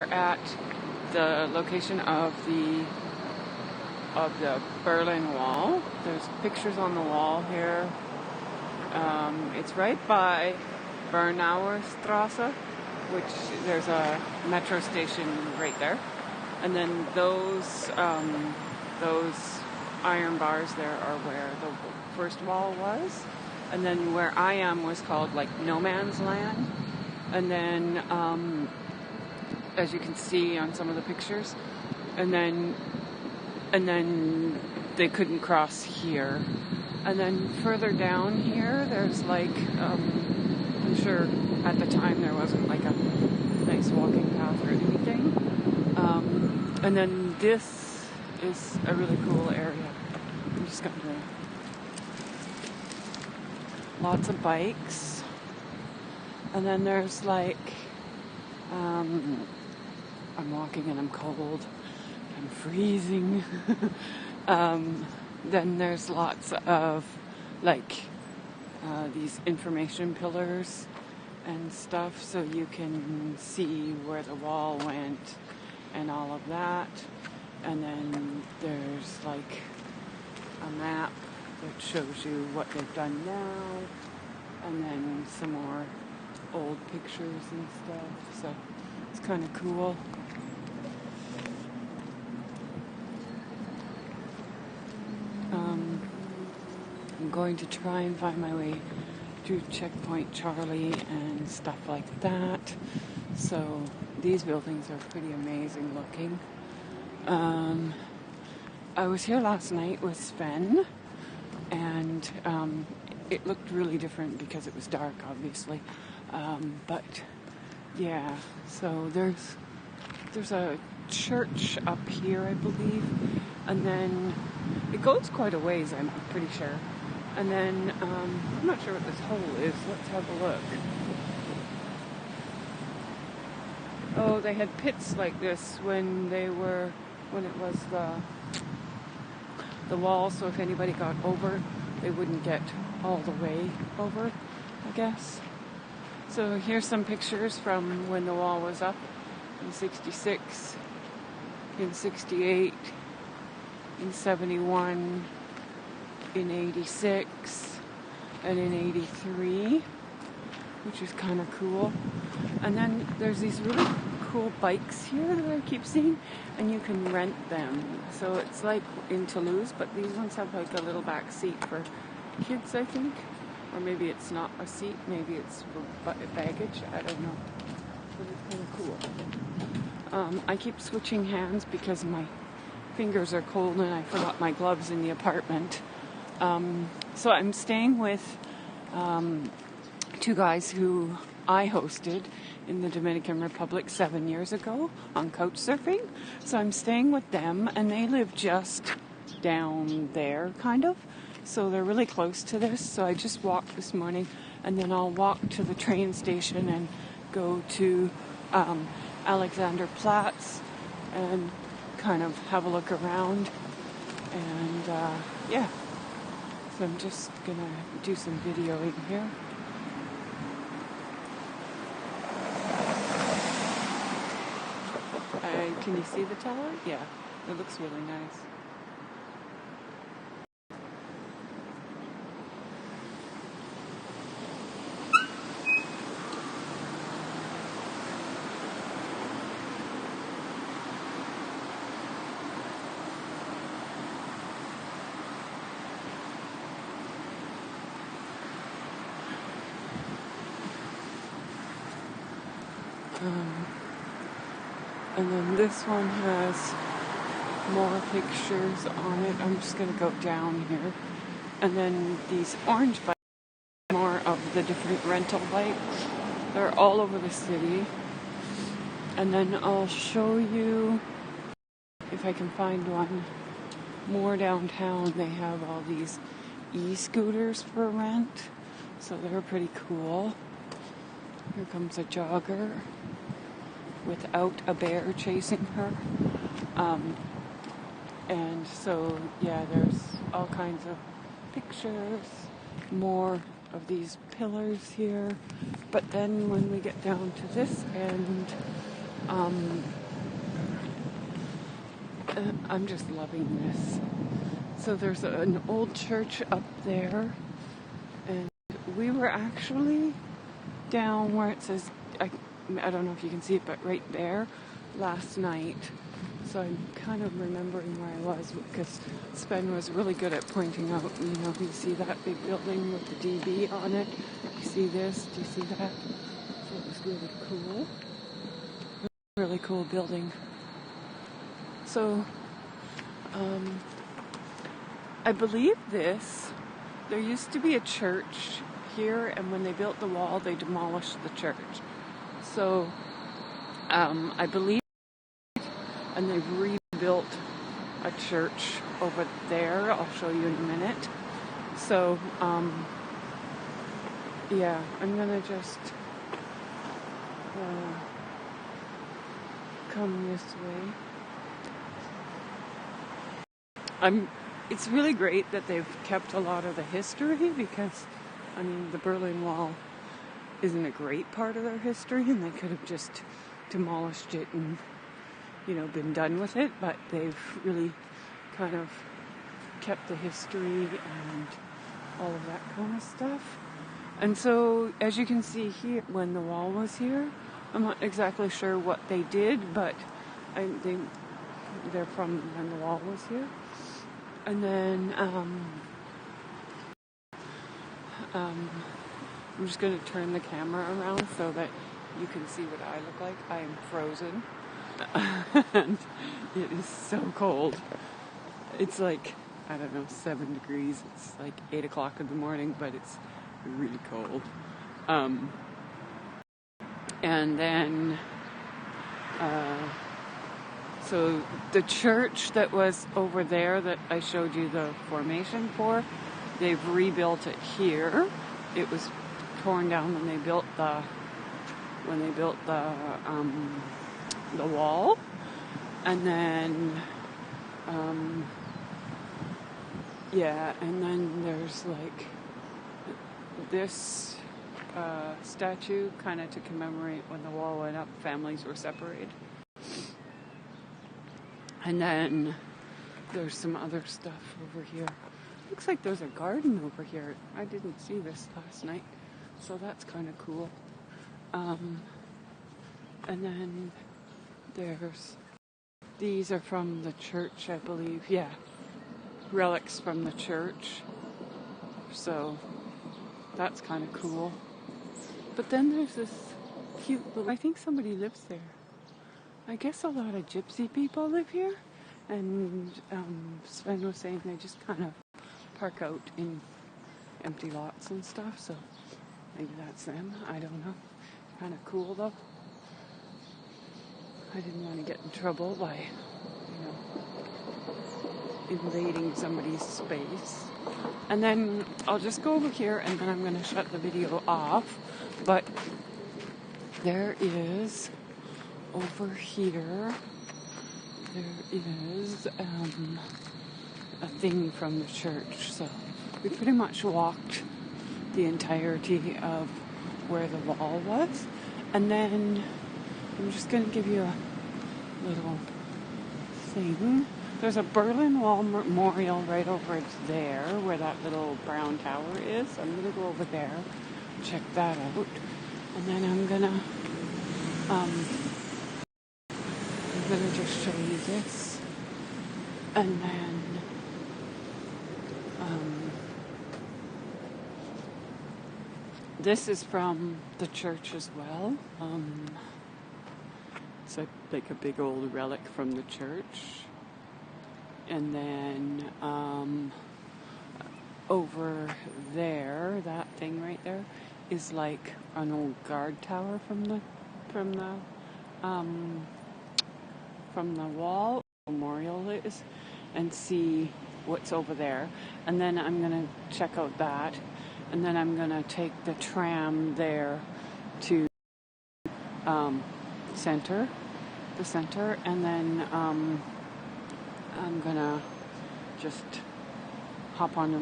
At the location of the Berlin Wall. There's pictures on the wall here. It's right by Bernauer Straße, which there's a metro station right there, and then those iron bars there are where the first wall was, and then where I am was called like no man's land, and then as you can see on some of the pictures, and then they couldn't cross here, and then further down here there's like I'm sure at the time there wasn't like a nice walking path or anything, and then this is a really cool area. I'm just gonna lots of bikes, and then there's like I'm walking and I'm cold, I'm freezing. Then there's lots of like these information pillars and stuff, so you can see where the wall went and all of that. And then there's like a map that shows you what they've done now, and then some more old pictures and stuff, so it's kind of cool. I'm going to try and find my way through Checkpoint Charlie and stuff like that. So these buildings are pretty amazing looking. I was here last night with Sven, and it looked really different because it was dark, obviously. But yeah, so there's a church up here, I believe, and then it goes quite a ways, I'm pretty sure. And then I'm not sure what this hole is. Let's have a look. Oh, they had pits like this when it was the wall, so if anybody got over, they wouldn't get all the way over, I guess. So here's some pictures from when the wall was up in 66, in 68, in 71, in 86, and in 83, which is kind of cool. And then there's these really cool bikes here that I keep seeing, and you can rent them. So it's like in Toulouse, but these ones have like a little back seat for kids, I think. Or maybe it's not a seat, maybe it's baggage, I don't know. But it's kind of cool. I keep switching hands because my fingers are cold and I forgot my gloves in the apartment. So I'm staying with two guys who I hosted in the Dominican Republic 7 years ago on Couchsurfing. So I'm staying with them, and they live just down there, kind of. So they're really close to this. So I just walked this morning, and then I'll walk to the train station and go to Alexanderplatz and kind of have a look around. And yeah, so I'm just gonna do some videoing here. Can you see the tower? Yeah, it looks really nice. And then this one has more pictures on it. I'm just going to go down here. And then these orange bikes, more of the different rental bikes. They're all over the city. And then I'll show you, if I can find one, more downtown. They have all these e-scooters for rent. So they're pretty cool. Here comes a jogger without a bear chasing her. And so, yeah, there's all kinds of pictures, more of these pillars here. But then when we get down to this end, Um, I'm just loving this. So there's an old church up there, and we were actually down where it says, I don't know if you can see it, but right there last night. So I'm kind of remembering where I was because Sven was really good at pointing out, you see that big building with the DB on it? You see this? Do you see that? So it was really cool. Really cool building. So, I believe there used to be a church here, and when they built the wall, they demolished the church. So, I believe, and they've rebuilt a church over there. I'll show you in a minute. So, yeah, I'm gonna just come this way. It's really great that they've kept a lot of the history because, the Berlin Wall isn't a great part of their history, and they could have just demolished it and, been done with it, but they've really kind of kept the history and all of that kind of stuff. And so, as you can see here, when the wall was here, I'm not exactly sure what they did, but they're from when the wall was here. And then, I'm just going to turn the camera around so that you can see what I look like. I am frozen. And it is so cold. It's like, 7 degrees. It's like 8 o'clock in the morning, but it's really cold. And then, so the church that was over there that I showed you the formation for, they've rebuilt it here. It was torn down when they built the wall. And then, and then there's like this statue kind of to commemorate when the wall went up, families were separated. And then there's some other stuff over here. Looks like there's a garden over here. I didn't see this last night, so that's kind of cool. And then these are from the church, I believe. Yeah, relics from the church. So that's kind of cool. But then there's this cute little, I think somebody lives there. I guess a lot of gypsy people live here, and Sven was saying they just kind of park out in empty lots and stuff, so maybe that's them. I don't know. Kind of cool though. I didn't want to get in trouble by, invading somebody's space. And then I'll just go over here and then I'm going to shut the video off. But there is, over here, there is a thing from the church. So we pretty much walked the entirety of where the wall was. And then I'm just going to give you a little thing. There's a Berlin Wall memorial right over there where that little brown tower is. I'm going to go over there, check that out. And then I'm going to just show you this. And then this is from the church as well. It's like a big old relic from the church. And then over there, that thing right there, is like an old guard tower from the wall. Memorial is, and see what's over there. And then I'm gonna check out that, and then I'm gonna take the tram there to the center, and then I'm gonna just hop on